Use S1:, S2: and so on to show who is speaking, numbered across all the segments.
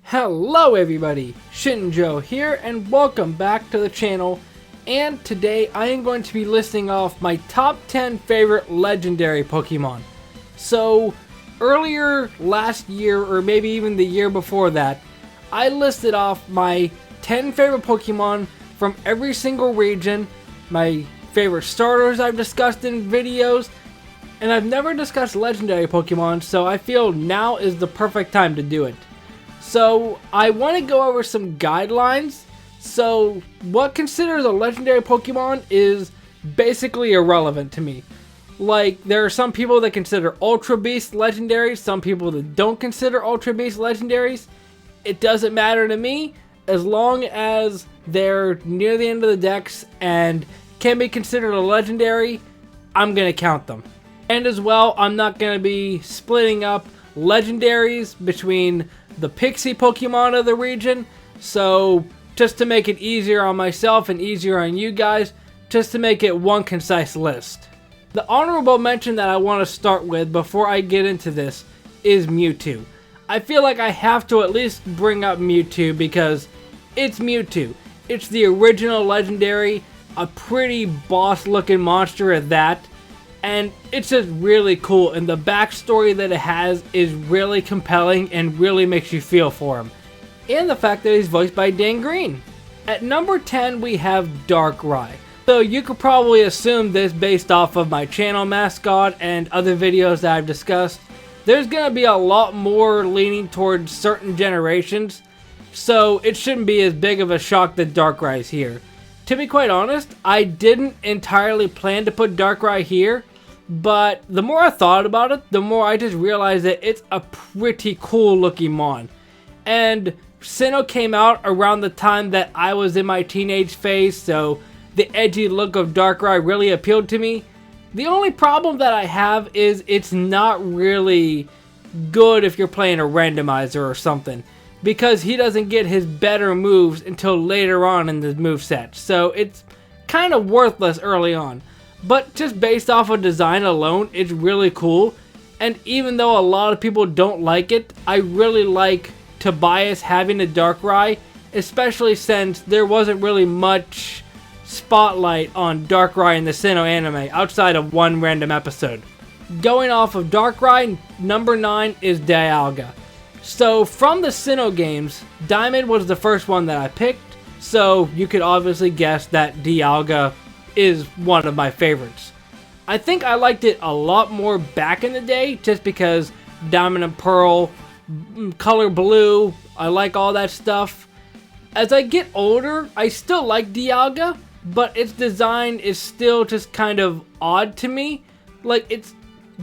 S1: Hello everybody, Shinjo here and welcome back to the channel, and today I am going to be listing off my top 10 favorite legendary Pokemon. So earlier last year, or maybe even the year before that, I listed off my 10 favorite Pokemon from every single region, my favorite starters I've discussed in videos, and I've never discussed legendary Pokemon, so I feel now is the perfect time to do it. So I want to go over some guidelines. So what considers a legendary Pokemon is basically irrelevant to me. Like, there are some people that consider Ultra Beast legendaries, some people that don't consider Ultra Beast legendaries. It doesn't matter to me as long as they're near the end of the dex and can be considered a legendary. I'm going to count them. And as well, I'm not going to be splitting up legendaries between the Pixie Pokemon of the region, so just to make it easier on myself and easier on you guys, just to make it one concise list. The honorable mention that I want to start with before I get into this is Mewtwo. I feel like I have to at least bring up Mewtwo because it's Mewtwo. It's the original legendary, a pretty boss looking monster at that. And it's just really cool, and the backstory that it has is really compelling and really makes you feel for him. And the fact that he's voiced by Dan Green. At number 10 we have Darkrai. So you could probably assume this based off of my channel mascot and other videos that I've discussed. There's going to be a lot more leaning towards certain generations, so it shouldn't be as big of a shock that Darkrai is here. To be quite honest, I didn't entirely plan to put Darkrai here, but the more I thought about it, the more I just realized that it's a pretty cool looking mon. And Sinnoh came out around the time that I was in my teenage phase, so the edgy look of Darkrai really appealed to me. The only problem that I have is it's not really good if you're playing a randomizer or something, because he doesn't get his better moves until later on in the moveset, so it's kind of worthless early on. But just based off of design alone, it's really cool. And even though a lot of people don't like it, I really like Tobias having a Darkrai, especially since there wasn't really much spotlight on Darkrai in the Sinnoh anime outside of one random episode. Going off of Darkrai, number 9 is Dialga. So from the Sinnoh games, Diamond was the first one that I picked, so you could obviously guess that Dialga is one of my favorites. I think I liked it a lot more back in the day just because Diamond and Pearl, Color Blue, I like all that stuff. As I get older, I still like Dialga, but its design is still just kind of odd to me. Like, it's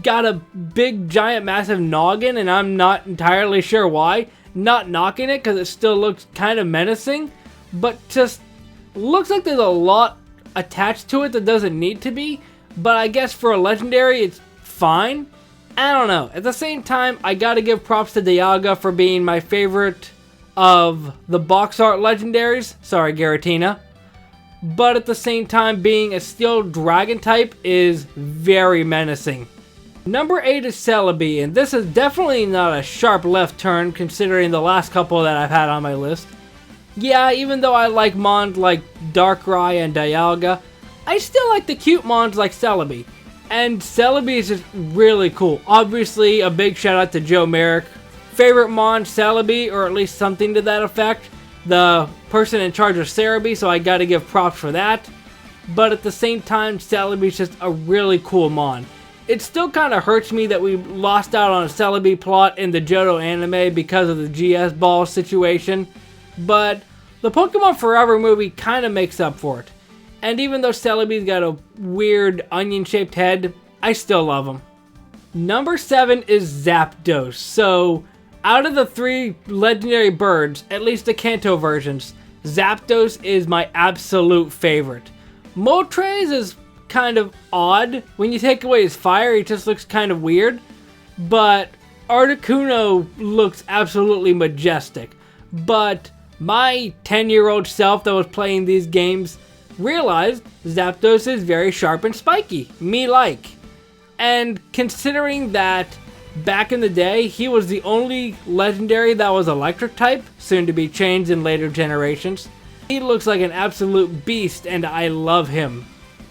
S1: got a big giant massive noggin and I'm not entirely sure why. Not knocking it because it still looks kind of menacing, but just looks like there's a lot attached to it that doesn't need to be, but I guess for a legendary it's fine. I don't know. At the same time, I gotta give props to Dialga for being my favorite of the box art legendaries. Sorry, Giratina. But at the same time, being a steel dragon type is very menacing. Number 8 is Celebi, and this is definitely not a sharp left turn considering the last couple that I've had on my list. Yeah, even though I like mons like Darkrai and Dialga, I still like the cute mons like Celebi. And Celebi is just really cool. Obviously, a big shout out to Joe Merrick. Favorite mon, Celebi, or at least something to that effect. The person in charge of Cerebi, so I gotta give props for that. But at the same time, Celebi is just a really cool mon. It still kind of hurts me that we lost out on a Celebi plot in the Johto anime because of the GS ball situation. But the Pokemon Forever movie kind of makes up for it. And even though Celebi's got a weird onion-shaped head, I still love him. Number 7 is Zapdos. So, out of the 3 legendary birds, at least the Kanto versions, Zapdos is my absolute favorite. Moltres is kind of odd. When you take away his fire, he just looks kind of weird. But Articuno looks absolutely majestic. But my 10-year-old self that was playing these games realized Zapdos is very sharp and spiky, me like. And considering that Back in the day, he was the only legendary that was electric type, soon to be changed in later generations. He looks like an absolute beast and I love him.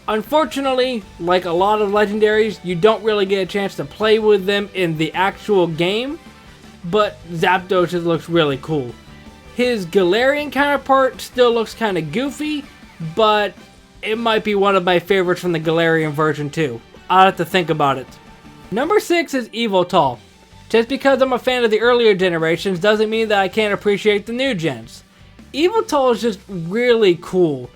S1: Unfortunately, like a lot of legendaries, you don't really get a chance to play with them in the actual game, but Zapdos just looks really cool. His Galarian counterpart still looks kind of goofy, but it might be one of my favorites from the Galarian version too. I'll have to think about it. Number 6 is Yveltal. Just because I'm a fan of the earlier generations doesn't mean that I can't appreciate the new gens. Yveltal is just really cool.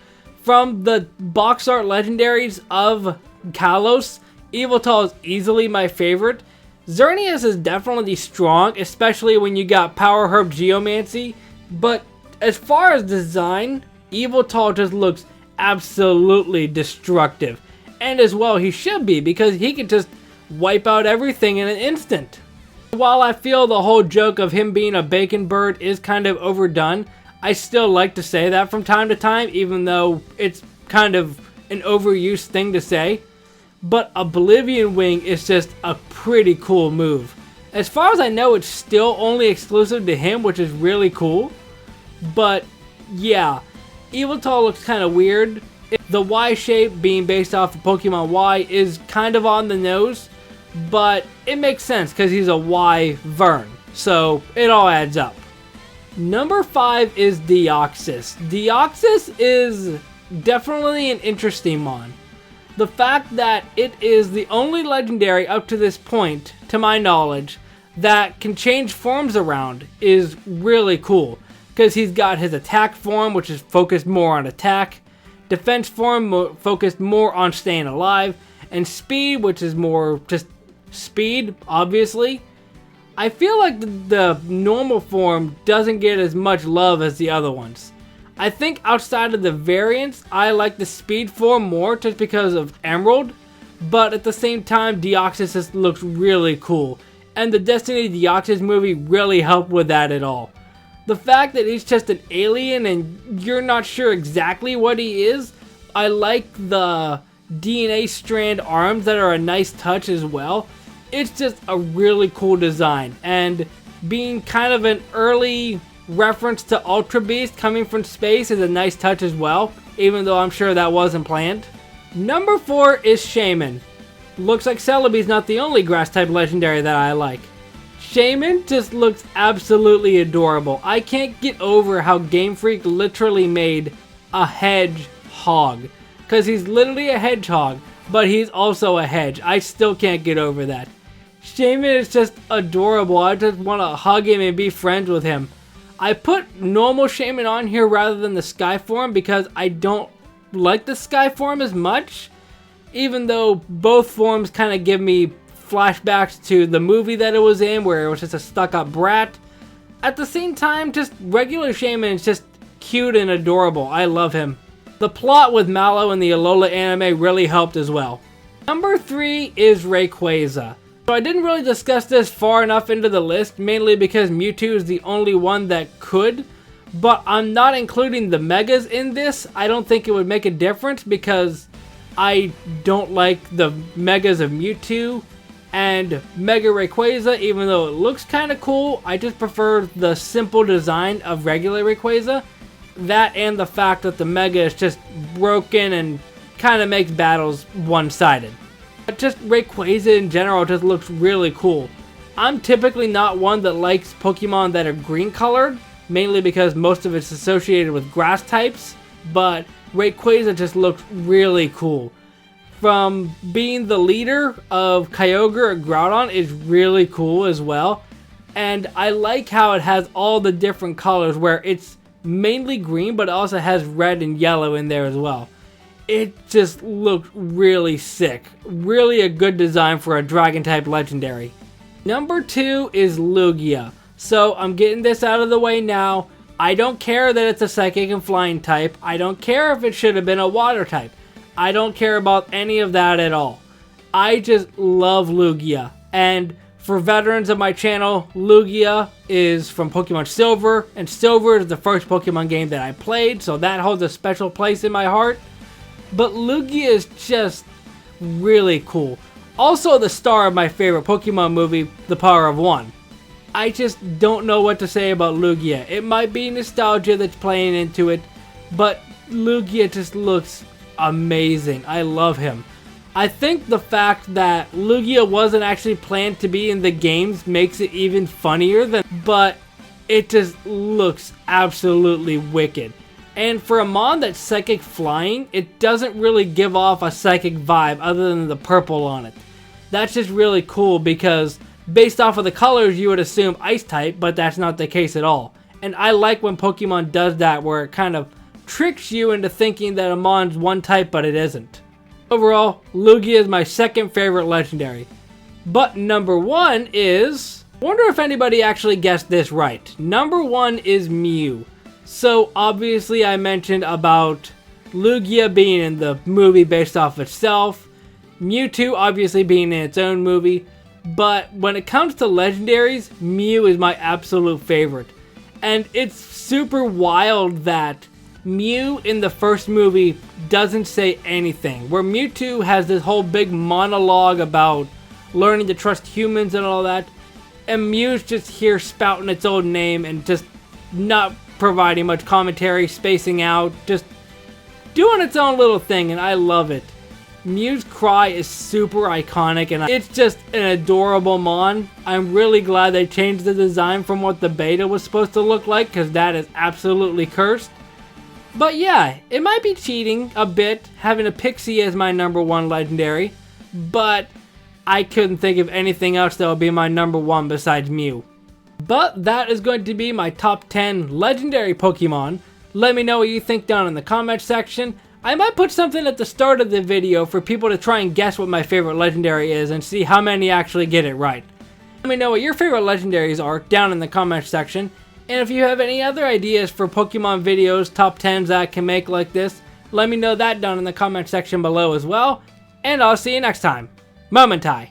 S1: From the box art legendaries of Kalos, Yveltal is easily my favorite. Xerneas is definitely strong, especially when you got Power Herb Geomancy, but as far as design, Yveltal just looks absolutely destructive. And as well he should be, because he can just wipe out everything in an instant. While I feel the whole joke of him being a bacon bird is kind of overdone, I still like to say that from time to time, even though it's kind of an overused thing to say. But Oblivion Wing is just a pretty cool move. As far as I know, it's still only exclusive to him, which is really cool. But yeah, Yveltal looks kind of weird. The Y shape being based off of Pokemon Y is kind of on the nose, but it makes sense because he's a Y Vern, so it all adds up. Number 5 is Deoxys. Deoxys is definitely an interesting mon. The fact that it is the only legendary up to this point, to my knowledge, that can change forms around is really cool. Because he's got his attack form, which is focused more on attack, defense form focused more on staying alive, and speed, which is more just speed, obviously. I feel like the normal form doesn't get as much love as the other ones. I think outside of the variants, I like the speed form more just because of Emerald, but at the same time, Deoxys just looks really cool, and the Destiny Deoxys movie really helped with that at all. The fact that he's just an alien and you're not sure exactly what he is, I like the DNA strand arms that are a nice touch as well. It's just a really cool design, and being kind of an early reference to Ultra Beast coming from space is a nice touch as well, even though I'm sure that wasn't planned. Number 4 is Shaman. Looks like Celebi's not the only grass type legendary that I like. Shaman just looks absolutely adorable. I can't get over how Game Freak literally made a hedgehog, because he's literally a hedgehog, but he's also a hedge. I still can't get over that. Shaman is just adorable. I just want to hug him and be friends with him. I put normal Shaman on here rather than the Sky form because I don't like the Sky form as much, even though both forms kind of give me flashbacks to the movie that it was in, where it was just a stuck-up brat. At the same time, just regular Shaman is just cute and adorable. I love him. The plot with Mallow in the Alola anime really helped as well. Number 3 is Rayquaza. So I didn't really discuss this far enough into the list, mainly because Mewtwo is the only one that could, but I'm not including the Megas in this. I don't think it would make a difference because I don't like the Megas of Mewtwo and Mega Rayquaza, even though it looks kind of cool. I just prefer the simple design of regular Rayquaza. That and the fact that the Mega is just broken and kind of makes battles one-sided. But just Rayquaza in general just looks really cool. I'm typically not one that likes Pokemon that are green colored, mainly because most of it's associated with grass types, but Rayquaza just looks really cool. From being the leader of Kyogre or Groudon is really cool as well. And I like how it has all the different colors, where it's mainly green but also has red and yellow in there as well. It just looked really sick. Really a good design for a dragon type legendary. Number 2 is Lugia. So I'm getting this out of the way now. I don't care that it's a psychic and flying type. I don't care if it should have been a water type. I don't care about any of that at all. I just love Lugia. And for veterans of my channel, Lugia is from Pokemon Silver, and Silver is the first Pokemon game that I played, so that holds a special place in my heart. But Lugia is just really cool. Also the star of my favorite Pokemon movie, The Power of One. I just don't know what to say about Lugia. It might be nostalgia that's playing into it, but Lugia just looks amazing. I love him. I think the fact that Lugia wasn't actually planned to be in the games makes it even funnier, but it just looks absolutely wicked. And for a mon that's psychic flying, it doesn't really give off a psychic vibe other than the purple on it. That's just really cool because based off of the colors you would assume ice type, but that's not the case at all. And I like when Pokemon does that, where it kind of tricks you into thinking that a mon's one type but it isn't. Overall, Lugia is my second favorite legendary. But number one is... wonder if anybody actually guessed this right. Number one is Mew. So obviously I mentioned about Lugia being in the movie based off itself, Mewtwo obviously being in its own movie, but when it comes to legendaries, Mew is my absolute favorite. And it's super wild that Mew in the first movie doesn't say anything, where Mewtwo has this whole big monologue about learning to trust humans and all that, and Mew's just here spouting its own name and just not providing much commentary, spacing out, just doing its own little thing, and I love it. Mew's cry is super iconic, and it's just an adorable mon. I'm really glad they changed the design from what the beta was supposed to look like, because that is absolutely cursed. But yeah, it might be cheating a bit having a Pixie as my number one legendary, but I couldn't think of anything else that would be my number one besides Mew. But that is going to be my top 10 legendary Pokemon. Let me know what you think down in the comment section. I might put something at the start of the video for people to try and guess what my favorite legendary is and see how many actually get it right. Let me know what your favorite legendaries are down in the comment section. And if you have any other ideas for Pokemon videos, top 10s that I can make like this, let me know that down in the comment section below as well. And I'll see you next time. Momentai.